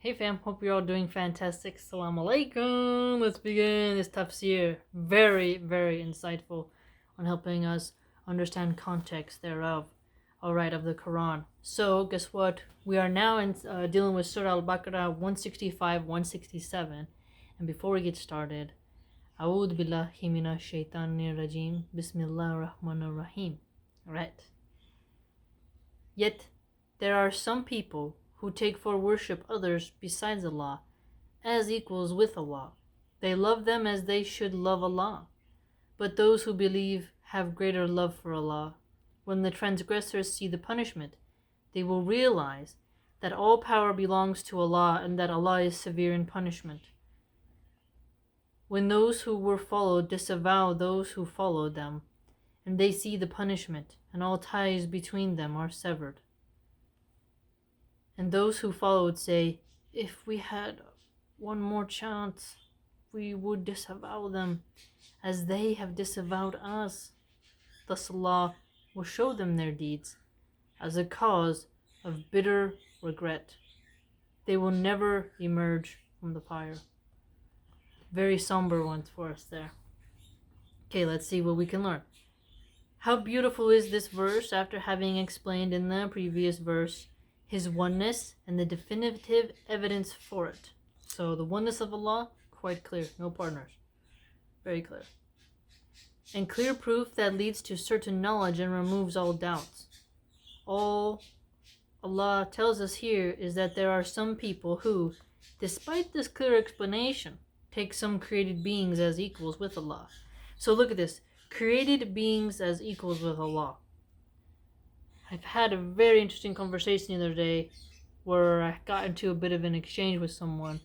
Hey fam, hope you're all doing fantastic. Assalamu alaikum. Let's begin this Tafseer. Very, very insightful on helping us understand context thereof. Alright, of the Quran. So, guess what? We are now dealing with Surah Al-Baqarah 165, 167. And before we get started, A'udhu billahi minash shaitanir rajim. Bismillahir rahmanir rahim. Alright. Yet, there are some people who take for worship others besides Allah, as equals with Allah. They love them as they should love Allah. But those who believe have greater love for Allah. When the transgressors see the punishment, they will realize that all power belongs to Allah and that Allah is severe in punishment. When those who were followed disavow those who followed them, and they see the punishment, and all ties between them are severed. And those who followed say, if we had one more chance, we would disavow them, as they have disavowed us. Thus Allah will show them their deeds as a cause of bitter regret. They will never emerge from the fire. Very somber ones for us there. Okay, let's see what we can learn. How beautiful is this verse after having explained in the previous verse His oneness and the definitive evidence for it. So the oneness of Allah, quite clear, no partners. Very clear. And clear proof that leads to certain knowledge and removes all doubts. All Allah tells us here is that there are some people who, despite this clear explanation, take some created beings as equals with Allah. So look at this. Created beings as equals with Allah. I've had a very interesting conversation the other day where I got into a bit of an exchange with someone,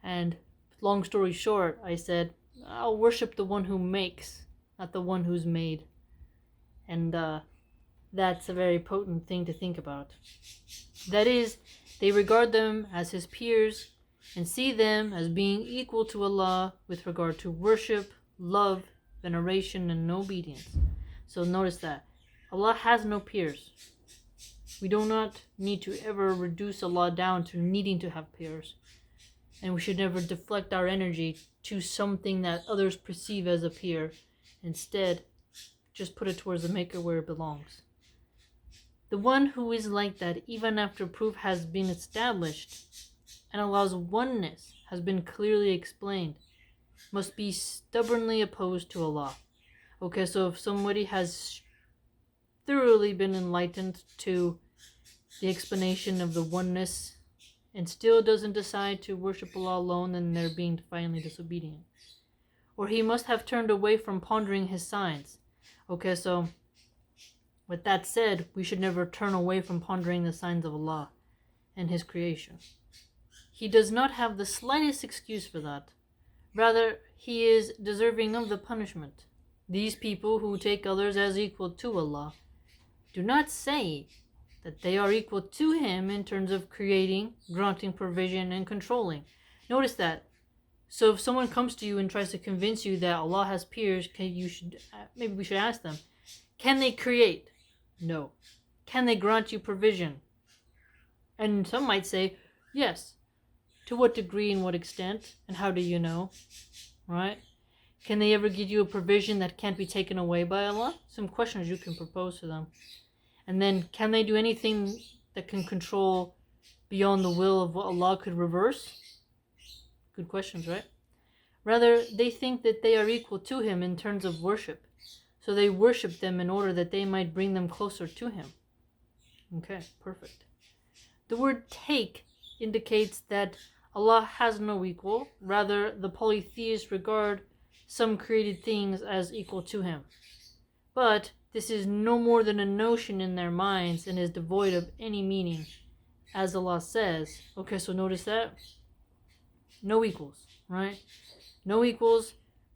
and long story short, I said, I'll worship the one who makes, not the one who's made. And that's a very potent thing to think about. That is, they regard them as his peers and see them as being equal to Allah with regard to worship, love, veneration, and obedience. So notice that. Allah has no peers. We do not need to ever reduce Allah down to needing to have peers. And we should never deflect our energy to something that others perceive as a peer. Instead, just put it towards the Maker where it belongs. The one who is like that, even after proof has been established and Allah's oneness has been clearly explained, must be stubbornly opposed to Allah. Okay, so if somebody has thoroughly been enlightened to the explanation of the oneness and still doesn't decide to worship Allah alone, then they're being defiantly disobedient. Or he must have turned away from pondering his signs. Okay, so with that said, we should never turn away from pondering the signs of Allah and His creation. He does not have the slightest excuse for that. Rather, he is deserving of the punishment. These people who take others as equal to Allah do not say that they are equal to Him in terms of creating, granting provision, and controlling. Notice that. So if someone comes to you and tries to convince you that Allah has peers, maybe we should ask them, can they create? No. Can they grant you provision? And some might say, yes. To what degree and what extent? And how do you know? Right? Can they ever give you a provision that can't be taken away by Allah? Some questions you can propose to them. And then, can they do anything that can control beyond the will of what Allah could reverse? Good questions, right? Rather, they think that they are equal to Him in terms of worship. So they worship them in order that they might bring them closer to Him. Okay, perfect. The word take indicates that Allah has no equal. Rather, the polytheists regard some created things as equal to Him. But this is no more than a notion in their minds and is devoid of any meaning, as Allah says. Okay, so notice that. No equals, right? No equals,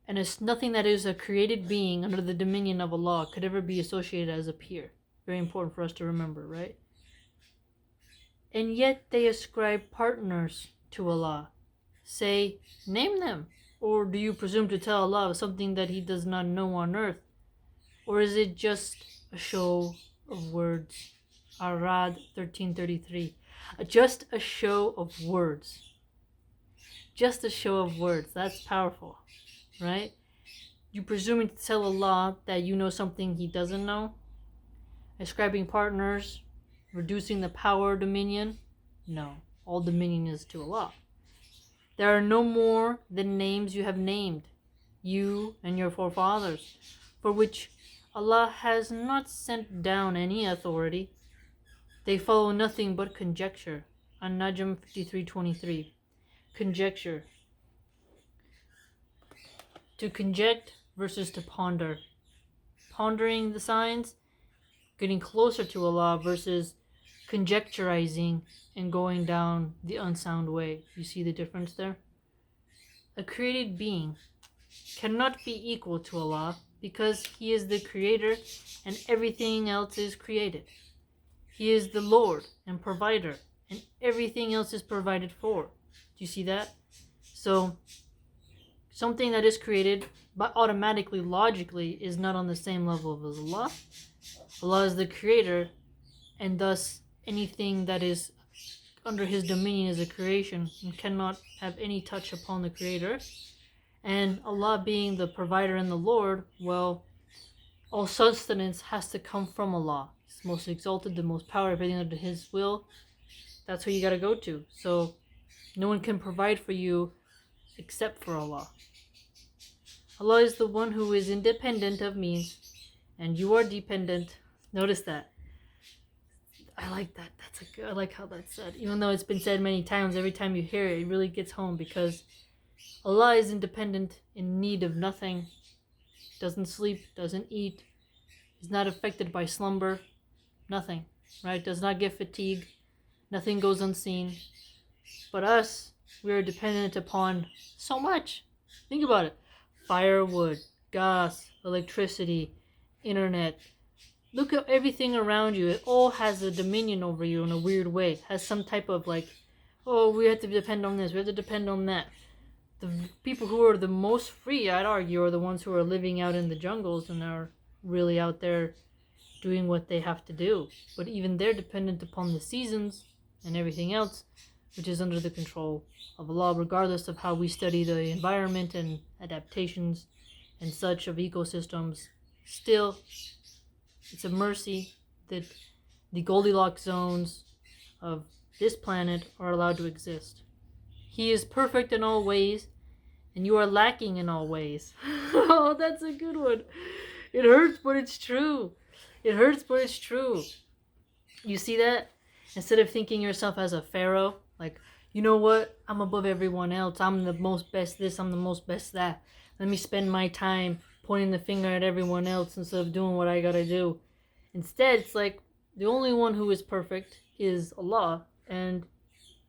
and it's nothing that is a created being under the dominion of Allah could ever be associated as a peer. Very important for us to remember, right? And yet they ascribe partners to Allah. Say, name them. Or do you presume to tell Allah something that He does not know on earth? Or is it just a show of words? Arad 13:33. Just a show of words. Just a show of words. That's powerful, right? You presuming to tell Allah that you know something He doesn't know? Ascribing partners, reducing the power of dominion? No, all dominion is to Allah. There are no more than names you have named, you and your forefathers, for which Allah has not sent down any authority. They follow nothing but conjecture. An-Najm 53:23. Conjecture. To conject versus to ponder. Pondering the signs, getting closer to Allah versus conjecturizing and going down the unsound way. You see the difference there? A created being cannot be equal to Allah because He is the creator and everything else is created. He is the Lord and provider and everything else is provided for. Do you see that? So something that is created but automatically, logically, is not on the same level as Allah. Allah is the creator, and thus anything that is under His dominion is a creation and cannot have any touch upon the creator. And Allah being the provider and the Lord, well, all sustenance has to come from Allah. He's most exalted, the most power, everything under His will. That's who you gotta go to. So no one can provide for you except for Allah. Allah is the one who is independent of means, and you are dependent. Notice that. I like that. I like how that's said. Even though it's been said many times, every time you hear it, it really gets home because Allah is independent, in need of nothing, doesn't sleep, doesn't eat, is not affected by slumber, nothing, right? Does not get fatigue, nothing goes unseen. But us, we are dependent upon so much. Think about it. Firewood, gas, electricity, internet. Look at everything around you. It all has a dominion over you in a weird way. It has some type of like, oh, we have to depend on this, we have to depend on that. The people who are the most free, I'd argue, are the ones who are living out in the jungles and are really out there doing what they have to do. But even they're dependent upon the seasons and everything else, which is under the control of Allah, regardless of how we study the environment and adaptations and such of ecosystems. Still, it's a mercy that the Goldilocks zones of this planet are allowed to exist. He is perfect in all ways, and you are lacking in all ways. Oh, that's a good one. It hurts, but it's true. It hurts, but it's true. You see that? Instead of thinking yourself as a pharaoh, like, you know what? I'm above everyone else. I'm the most best this, I'm the most best that. Let me spend my time pointing the finger at everyone else instead of doing what I gotta do. Instead, it's like, the only one who is perfect is Allah, and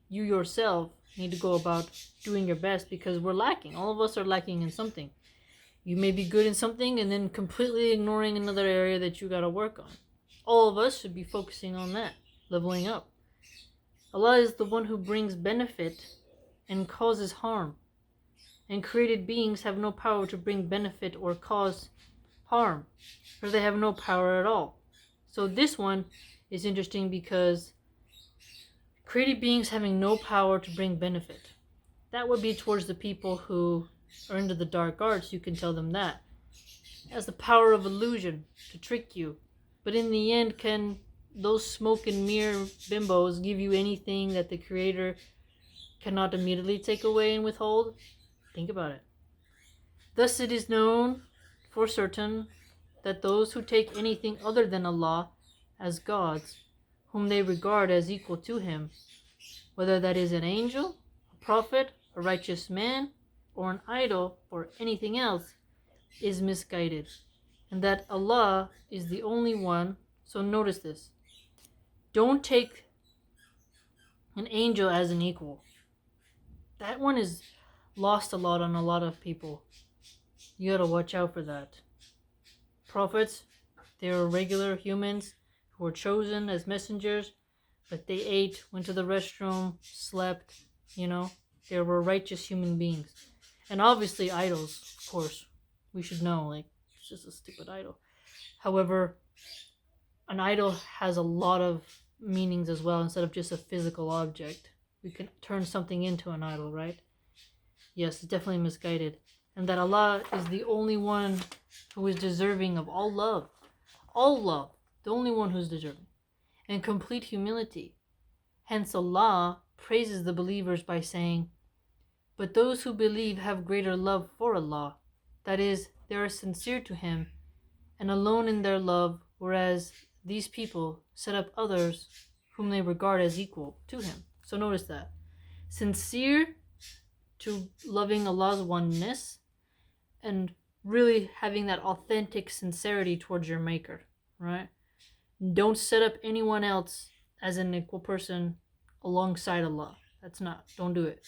you yourself need to go about doing your best because we're lacking. All of us are lacking in something. You may be good in something and then completely ignoring another area that you gotta work on. All of us should be focusing on that, leveling up. Allah is the one who brings benefit and causes harm. And created beings have no power to bring benefit or cause harm, or they have no power at all. So this one is interesting because created beings having no power to bring benefit. That would be towards the people who are into the dark arts. You can tell them that. It has the power of illusion to trick you. But in the end, can those smoke and mirror bimbos give you anything that the Creator cannot immediately take away and withhold? Think about it. Thus it is known for certain that those who take anything other than Allah as gods, whom they regard as equal to Him, whether that is an angel, a prophet, a righteous man, or an idol, or anything else, is misguided, and that Allah is the only one. So notice this. Don't take an angel as an equal. That one is lost a lot on a lot of people. You gotta watch out for that. Prophets, they were regular humans who were chosen as messengers, but they ate, went to the restroom, slept, They were righteous human beings. And obviously idols, of course, we should know, it's just a stupid idol. However, an idol has a lot of meanings as well. Instead of just a physical object, we can turn something into an idol, right? Yes, it's definitely misguided. And that Allah is the only one who is deserving of all love. All love. The only one who's deserving. And complete humility. Hence Allah praises the believers by saying, "But those who believe have greater love for Allah. That is, they are sincere to Him and alone in their love, whereas these people set up others whom they regard as equal to Him." So notice that. Sincere to loving Allah's oneness and really having that authentic sincerity towards your Maker, right? Don't set up anyone else as an equal person alongside Allah. Don't do it.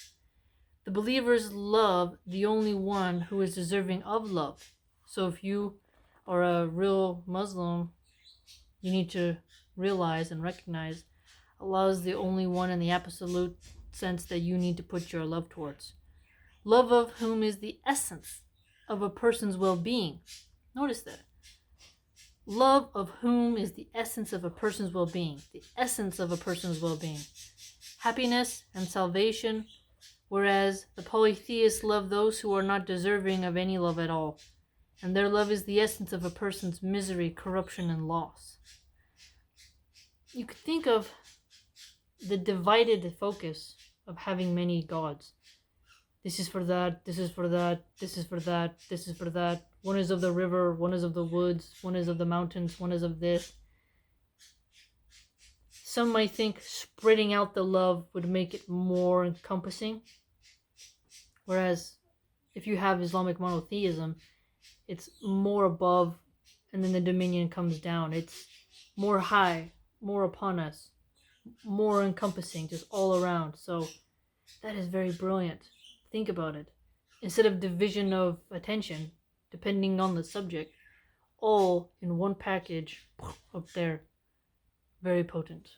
The believers love the only one who is deserving of love. So if you are a real Muslim, you need to realize and recognize Allah is the only one in the absolute sense that you need to put your love towards. Love of whom is the essence of a person's well-being. Notice that. Love of whom is the essence of a person's well-being. The essence of a person's well-being. Happiness and salvation, whereas the polytheists love those who are not deserving of any love at all. And their love is the essence of a person's misery, corruption, and loss. You could think of the divided focus of having many gods. This is for that, this is for that, this is for that, this is for that. One is of the river, one is of the woods, one is of the mountains, one is of this. Some might think spreading out the love would make it more encompassing. Whereas if you have Islamic monotheism, it's more above and then the dominion comes down. It's more high, more upon us, more encompassing, just all around. So that is very brilliant. Think about it. Instead of division of attention, depending on the subject, all in one package up there. Very potent.